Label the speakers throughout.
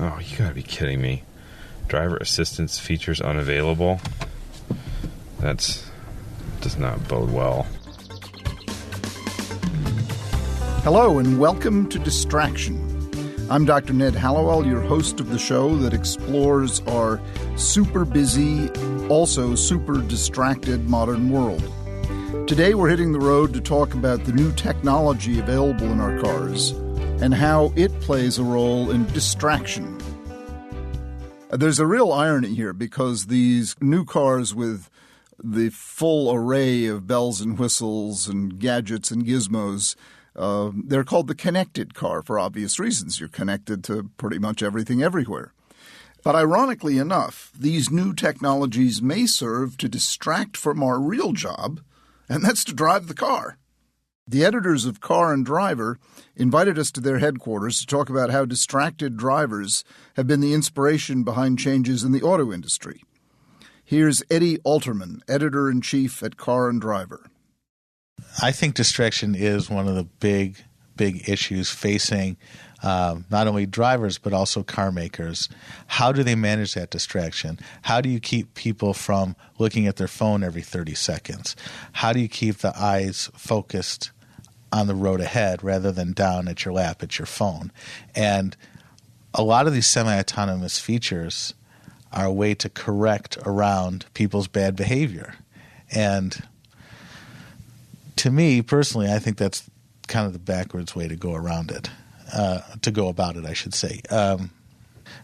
Speaker 1: Oh, you gotta be kidding me. Driver assistance features unavailable? Does not bode well.
Speaker 2: Hello and welcome to Distraction. I'm Dr. Ned Hallowell, your host of the show that explores our super busy, also super distracted modern world. Today we're hitting the road to talk about the new technology available in our cars and how it plays a role in distraction. There's a real irony here because these new cars with the full array of bells and whistles and gadgets and gizmos, they're called the connected car for obvious reasons. You're connected to pretty much everything everywhere. But ironically enough, these new technologies may serve to distract from our real job, and that's to drive the car. The editors of Car and Driver invited us to their headquarters to talk about how distracted drivers have been the inspiration behind changes in the auto industry. Here's Eddie Alterman, editor-in-chief at Car and Driver.
Speaker 3: I think distraction is one of the big issues facing not only drivers but also car makers. How do they manage that distraction? How do you keep people from looking at their phone every 30 seconds? How do you keep the eyes focused on the road ahead rather than down at your lap at your phone? And a lot of these semi-autonomous features are a way to correct around people's bad behavior. And to me, personally, I think that's kind of the backwards way to go around it, to go about it, I should say.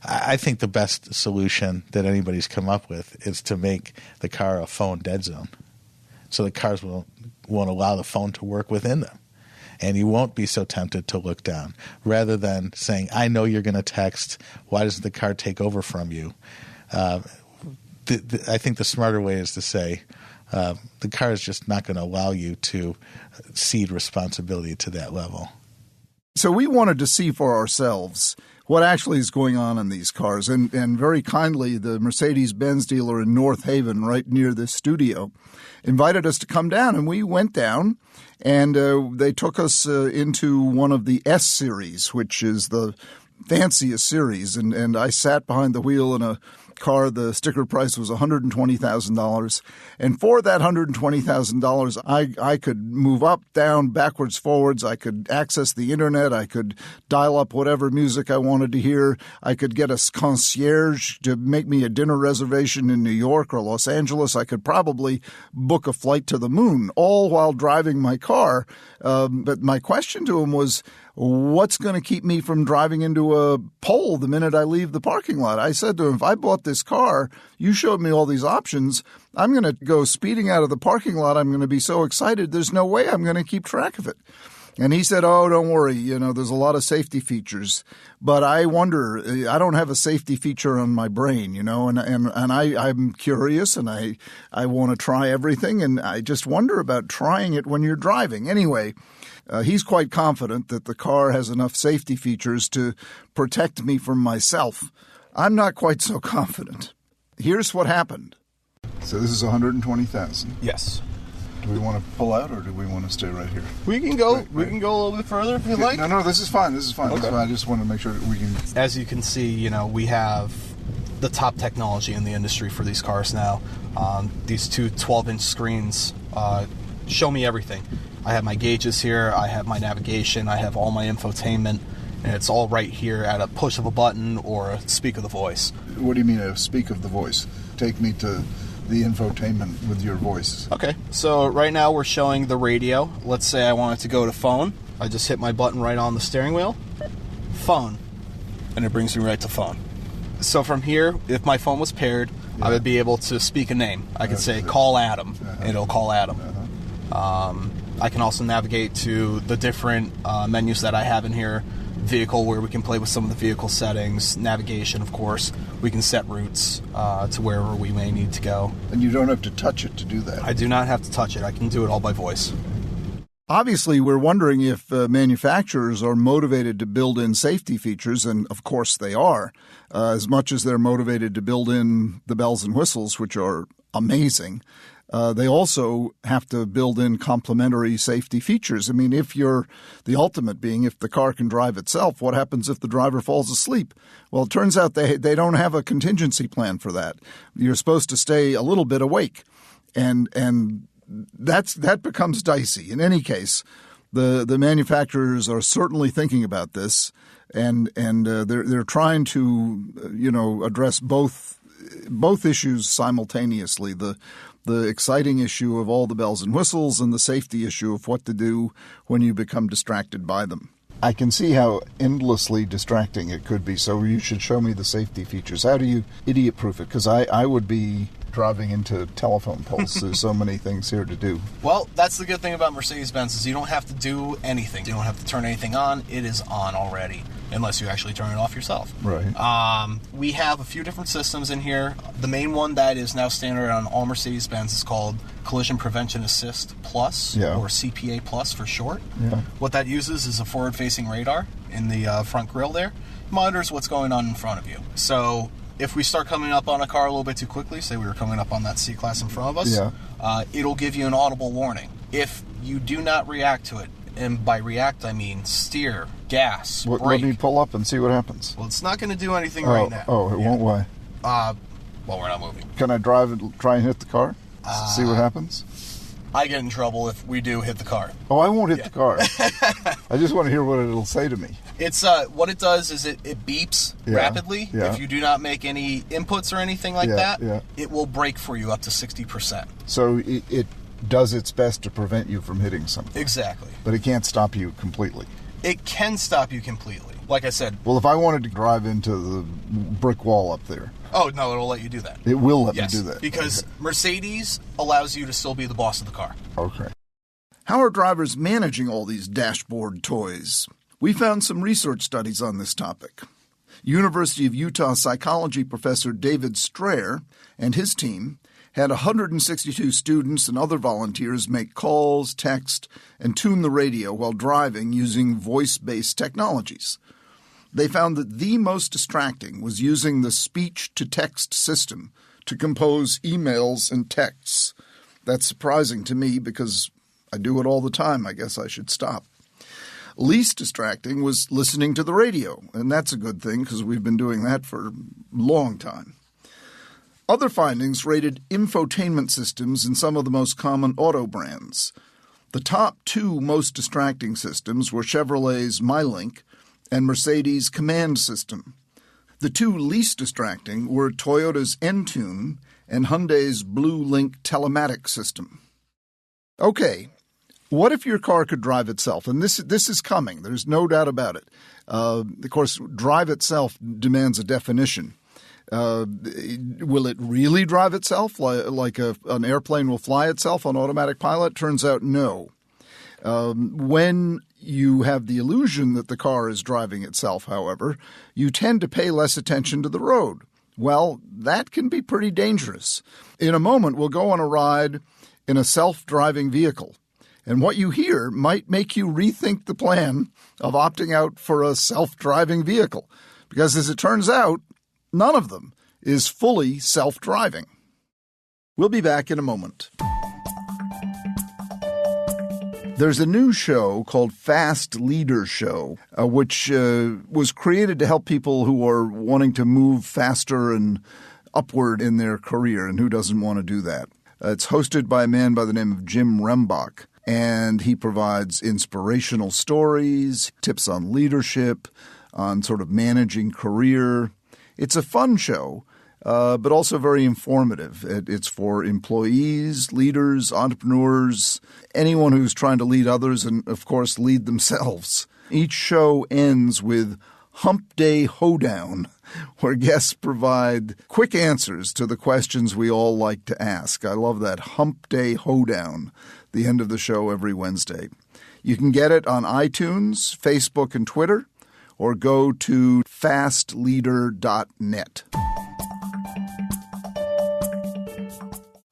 Speaker 3: I think the best solution that anybody's come up with is to make the car a phone dead zone. So the cars won't allow the phone to work within them. And you won't be so tempted to look down. Rather than saying, I know you're going to text, why doesn't the car take over from you? I think the smarter way is to say, the car is just not going to allow you to cede responsibility to that level.
Speaker 2: So we wanted to see for ourselves what actually is going on in these cars. And very kindly, the Mercedes-Benz dealer in North Haven, right near this studio, invited us to come down. And we went down, and they took us into one of the S series, which is the fanciest series. And I sat behind the wheel in a car. The sticker price was $120,000. And for that $120,000, I could move up, down, backwards, forwards. I could access the internet. I could dial up whatever music I wanted to hear. I could get a concierge to make me a dinner reservation in New York or Los Angeles. I could probably book a flight to the moon, all while driving my car. But my question to him was, what's going to keep me from driving into a pole the minute I leave the parking lot? I said to him, if I bought this car, you showed me all these options, I'm going to go speeding out of the parking lot. I'm going to be so excited, there's no way I'm going to keep track of it. And he said, oh, don't worry, there's a lot of safety features. But I wonder, I don't have a safety feature on my brain, and I'm curious and I want to try everything. And I just wonder about trying it when you're driving. Anyway, he's quite confident that the car has enough safety features to protect me from myself. I'm not quite so confident. Here's what happened. So this is $120,000.
Speaker 4: Yes.
Speaker 2: Do we want to pull out or do we want to stay right here?
Speaker 4: We can go.
Speaker 2: Right.
Speaker 4: We can go a little bit further if you like.
Speaker 2: No, this is fine. This is fine.
Speaker 4: Okay.
Speaker 2: I just want to make sure that we can.
Speaker 4: As you can see, we have the top technology in the industry for these cars now. These two 12-inch screens show me everything. I have my gauges here. I have my navigation. I have all my infotainment. And it's all right here at a push of a button or a speak of the voice.
Speaker 2: What do you mean a speak of the voice? Take me to the infotainment with your voice.
Speaker 4: Okay, so right now we're showing the radio. Let's say I wanted to go to phone. I just hit my button right on the steering wheel. Phone. And it brings me right to phone. So from here, if my phone was paired, I would be able to speak a name. I could say, call Adam, and it'll call Adam. I can also navigate to the different menus that I have in here. Vehicle, where we can play with some of the vehicle settings. Navigation, of course. We can set routes to wherever we may need to go.
Speaker 2: And you don't have to touch it to do that.
Speaker 4: I do not have to touch it. I can do it all by voice.
Speaker 2: Obviously, we're wondering if manufacturers are motivated to build in safety features, and of course they are, as much as they're motivated to build in the bells and whistles, which are amazing. They also have to build in complementary safety features. I mean, the ultimate being if the car can drive itself, what happens if the driver falls asleep? Well, it turns out they don't have a contingency plan for that. You're supposed to stay a little bit awake, and that becomes dicey. In any case, the manufacturers are certainly thinking about this, and they're trying to address both issues simultaneously. The exciting issue of all the bells and whistles and the safety issue of what to do when you become distracted by them. I can see how endlessly distracting it could be, so you should show me the safety features. How do you idiot-proof it? Because I would be driving into telephone poles. There's so many things here to do.
Speaker 4: Well, that's the good thing about Mercedes-Benz is you don't have to do anything. You don't have to turn anything on. It is on already, unless you actually turn it off yourself.
Speaker 2: Right.
Speaker 4: We have a few different systems in here. The main one that is now standard on all Mercedes-Benz is called Collision Prevention Assist Plus, or CPA Plus for short.
Speaker 2: Yeah.
Speaker 4: What that uses is a forward-facing radar in the front grille there. It monitors what's going on in front of you. So if we start coming up on a car a little bit too quickly, say we were coming up on that C-Class in front of us, it'll give you an audible warning. If you do not react to it, and by react I mean steer, gas, brake.
Speaker 2: Let me pull up and see what happens.
Speaker 4: Well, it's not going to do anything right now.
Speaker 2: Oh, it won't? Why?
Speaker 4: Well, we're not moving.
Speaker 2: Can I drive and try and hit the car? See what happens?
Speaker 4: I get in trouble if we do hit the car.
Speaker 2: Oh, I won't hit the car. I just want to hear what it'll say to me.
Speaker 4: It's what it does is it beeps rapidly.
Speaker 2: Yeah.
Speaker 4: If you do not make any inputs or anything like that, it will brake for you up to 60%.
Speaker 2: So it does its best to prevent you from hitting something.
Speaker 4: Exactly.
Speaker 2: But it can't stop you completely.
Speaker 4: It can stop you completely. Like I said.
Speaker 2: Well, if I wanted to drive into the brick wall up there.
Speaker 4: Oh, no, it'll let you do that.
Speaker 2: It will let me do that.
Speaker 4: Because Mercedes allows you to still be the boss of the car.
Speaker 2: Okay. How are drivers managing all these dashboard toys? We found some research studies on this topic. University of Utah psychology professor David Strayer and his team had 162 students and other volunteers make calls, text, and tune the radio while driving using voice-based technologies. They found that the most distracting was using the speech-to-text system to compose emails and texts. That's surprising to me because I do it all the time. I guess I should stop. Least distracting was listening to the radio, and that's a good thing because we've been doing that for a long time. Other findings rated infotainment systems in some of the most common auto brands. The top two most distracting systems were Chevrolet's MyLink and Mercedes' Command System. The two least distracting were Toyota's Entune and Hyundai's Blue Link Telematic System. Okay, what if your car could drive itself? And this is coming. There's no doubt about it. Of course, drive itself demands a definition. Will it really drive itself like an airplane will fly itself on automatic pilot? Turns out no. When you have the illusion that the car is driving itself, however, you tend to pay less attention to the road. Well, that can be pretty dangerous. In a moment, we'll go on a ride in a self-driving vehicle. And what you hear might make you rethink the plan of opting out for a self-driving vehicle. Because as it turns out, none of them is fully self-driving. We'll be back in a moment. There's a new show called Fast Leader Show, which was created to help people who are wanting to move faster and upward in their career, and who doesn't want to do that. It's hosted by a man by the name of Jim Rembach, and he provides inspirational stories, tips on leadership, on sort of managing career. It's a fun show, but also very informative. It's for employees, leaders, entrepreneurs, anyone who's trying to lead others and, of course, lead themselves. Each show ends with Hump Day Hoedown, where guests provide quick answers to the questions we all like to ask. I love that, Hump Day Hoedown, the end of the show every Wednesday. You can get it on iTunes, Facebook, and Twitter, or go to fastleader.net.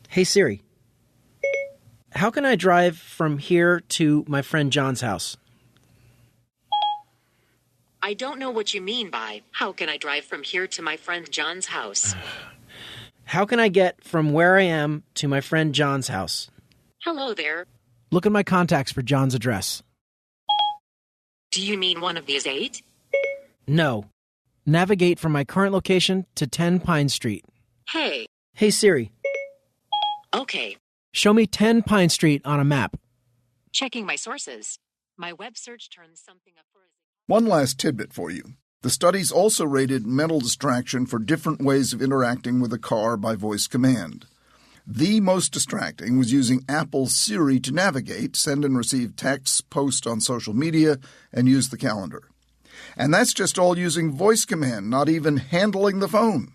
Speaker 5: Hey Siri, how can I drive from here to my friend John's house?
Speaker 6: I don't know what you mean by, how can I drive from here to my friend John's house?
Speaker 5: How can I get from where I am to my friend John's house?
Speaker 6: Hello there.
Speaker 5: Look at my contacts for John's address.
Speaker 6: Do you mean one of these 8?
Speaker 5: No. Navigate from my current location to 10 Pine Street.
Speaker 6: Hey.
Speaker 5: Hey Siri,
Speaker 6: Okay.
Speaker 5: show me 10 Pine Street on a map.
Speaker 6: Checking my sources. My web search turns something up for...
Speaker 2: One last tidbit for you. The studies also rated mental distraction for different ways of interacting with a car by voice command. The most distracting was using Apple's Siri to navigate, send and receive texts, post on social media, and use the calendar. And that's just all using voice command, not even handling the phone.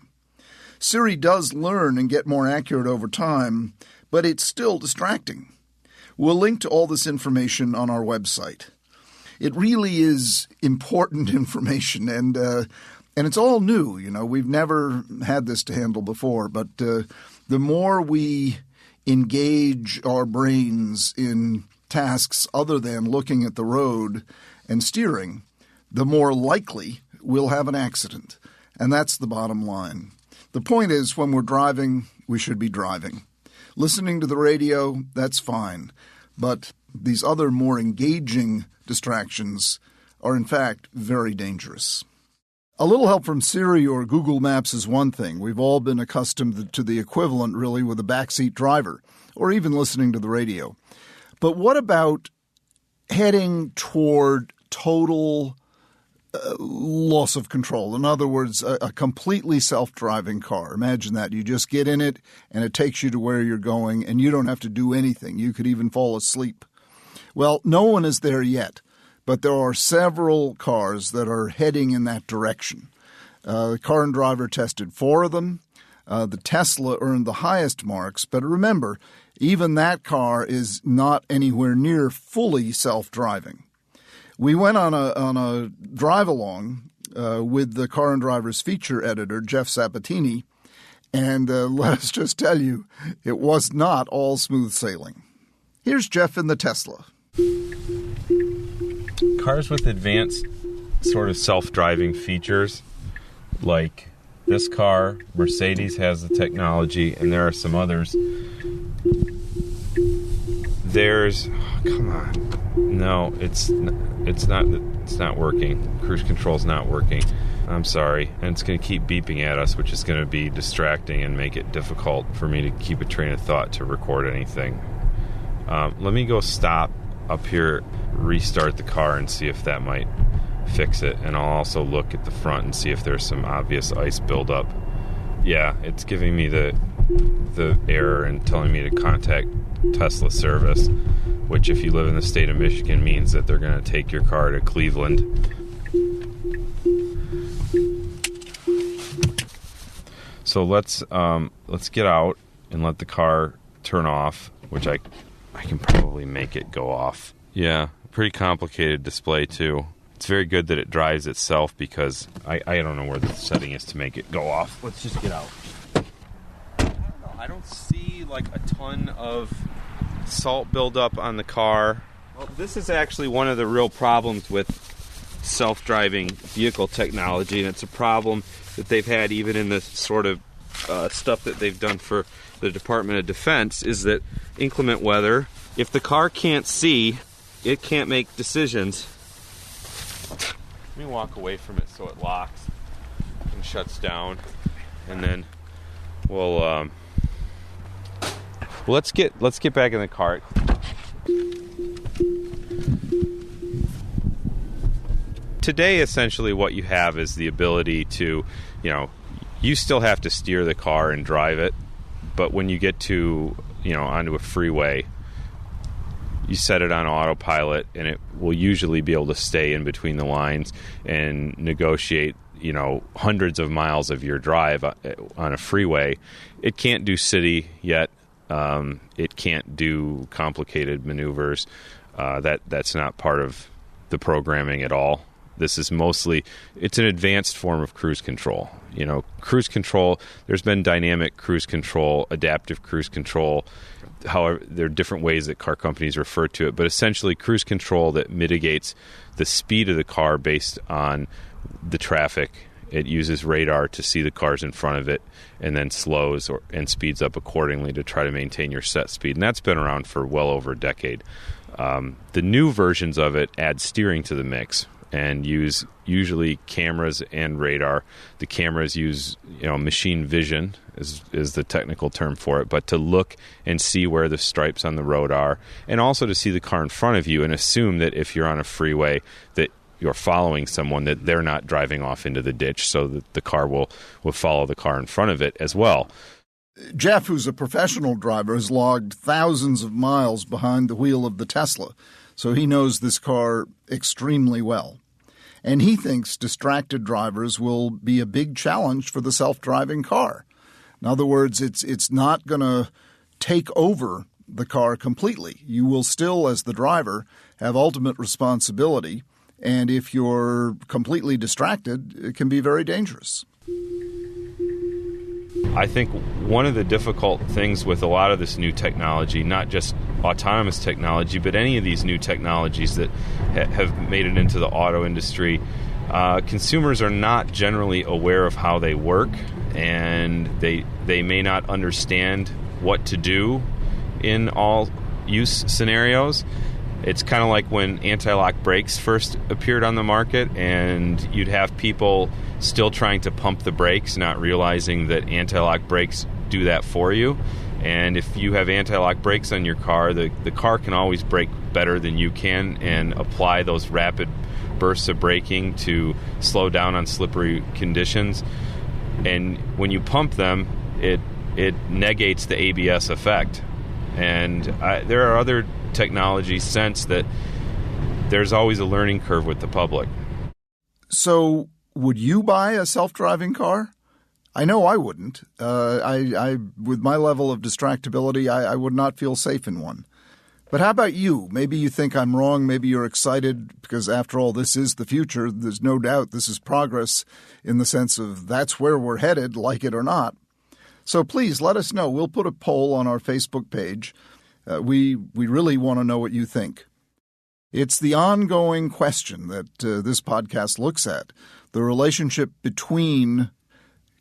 Speaker 2: Siri does learn and get more accurate over time, but it's still distracting. We'll link to all this information on our website. It really is important information, and it's all new. You know, we've never had this to handle before, but the more we engage our brains in tasks other than looking at the road and steering, the more likely we'll have an accident. And that's the bottom line. The point is, when we're driving, we should be driving. Listening to the radio, that's fine. But these other more engaging distractions are, in fact, very dangerous. A little help from Siri or Google Maps is one thing. We've all been accustomed to the equivalent, really, with a backseat driver, or even listening to the radio. But what about heading toward total loss of control? In other words, a completely self-driving car. Imagine that. You just get in it, and it takes you to where you're going, and you don't have to do anything. You could even fall asleep. Well, no one is there yet, but there are several cars that are heading in that direction. Car and Driver tested 4 of them. The Tesla earned the highest marks, but remember, even that car is not anywhere near fully self-driving. We went on a drive-along with the Car and Driver's feature editor, Jeff Sabatini, and let us just tell you, it was not all smooth sailing. Here's Jeff in the Tesla.
Speaker 1: Cars with advanced sort of self-driving features, like this car, Mercedes has the technology, and there are some others. Come on. No, it's not working. Cruise control's not working. I'm sorry. And it's going to keep beeping at us, which is going to be distracting and make it difficult for me to keep a train of thought to record anything. Let me go stop up here, restart the car, and see if that might fix it. And I'll also look at the front and see if there's some obvious ice buildup. Yeah, it's giving me the error and telling me to contact Tesla service, which if you live in the state of Michigan means that they're going to take your car to Cleveland. So let's get out and let the car turn off, which I can probably make it go off. Yeah, pretty complicated display too. It's very good that it drives itself because I don't know where the setting is to make it go off. Let's just get out. I don't know. I don't see like a ton of salt buildup on the car. Well, this is actually one of the real problems with self-driving vehicle technology, and it's a problem that they've had even in the sort of stuff that they've done for the Department of Defense, is that inclement weather, if the car can't see, it can't make decisions. Let me walk away from it so it locks and shuts down, and then let's get back in the car. Today, essentially, what you have is the ability to, you still have to steer the car and drive it, but when you get to, onto a freeway, you set it on autopilot, and it will usually be able to stay in between the lines and negotiate, hundreds of miles of your drive on a freeway. It can't do city yet. It can't do complicated maneuvers. That's not part of the programming at all. This is it's an advanced form of cruise control. Cruise control, there's been dynamic cruise control, adaptive cruise control. However, there are different ways that car companies refer to it, but essentially cruise control that mitigates the speed of the car based on the traffic It uses radar to see the cars in front of it and then slows and speeds up accordingly to try to maintain your set speed. And that's been around for well over a decade. The new versions of it add steering to the mix and use usually cameras and radar. The cameras use machine vision is the technical term for it, but to look and see where the stripes on the road are, and also to see the car in front of you and assume that if you're on a freeway that you're following someone, that they're not driving off into the ditch, so that the car will follow the car in front of it as well.
Speaker 2: Jeff, who's a professional driver, has logged thousands of miles behind the wheel of the Tesla, so he knows this car extremely well. And he thinks distracted drivers will be a big challenge for the self-driving car. In other words, it's not going to take over the car completely. You will still, as the driver, have ultimate responsibility, and if you're completely distracted, it can be very dangerous.
Speaker 1: I think one of the difficult things with a lot of this new technology, not just autonomous technology, but any of these new technologies that have made it into the auto industry, consumers are not generally aware of how they work, and they may not understand what to do in all use scenarios. It's kind of like when anti-lock brakes first appeared on the market, and you'd have people still trying to pump the brakes, not realizing that anti-lock brakes do that for you. And if you have anti-lock brakes on your car, the car can always brake better than you can and apply those rapid bursts of braking to slow down on slippery conditions. And when you pump them, it negates the ABS effect. And there are other technologies since that there's always a learning curve with the public.
Speaker 2: So would you buy a self-driving car? I know I wouldn't. I with my level of distractibility, I would not feel safe in one. But how about you? Maybe you think I'm wrong. Maybe you're excited because, after all, this is the future. There's no doubt this is progress in the sense of that's where we're headed, like it or not. So please let us know. We'll put a poll on our Facebook page. We really want to know what you think. It's the ongoing question that this podcast looks at, the relationship between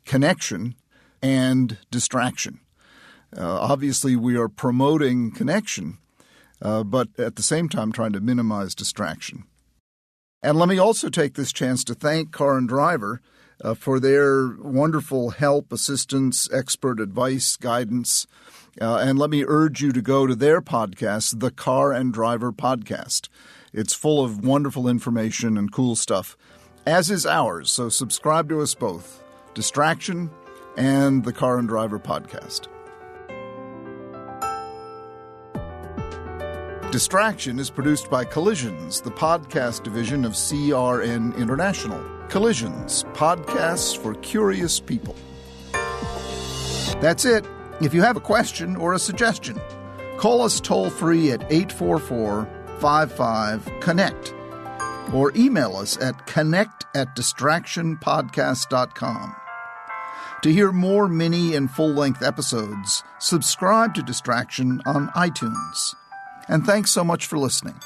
Speaker 2: connection and distraction. Obviously, we are promoting connection, but at the same time trying to minimize distraction. And let me also take this chance to thank Car and Driver for their wonderful help, assistance, expert advice, guidance. And let me urge you to go to their podcast, the Car and Driver Podcast. It's full of wonderful information and cool stuff, as is ours. So subscribe to us both, Distraction and the Car and Driver Podcast. Distraction is produced by Collisions, the podcast division of CRN International. Collisions, podcasts for curious people. That's it. If you have a question or a suggestion, call us toll-free at 844-55-CONNECT or email us at connect@distractionpodcast.com. To hear more mini and full-length episodes, subscribe to Distraction on iTunes. And thanks so much for listening.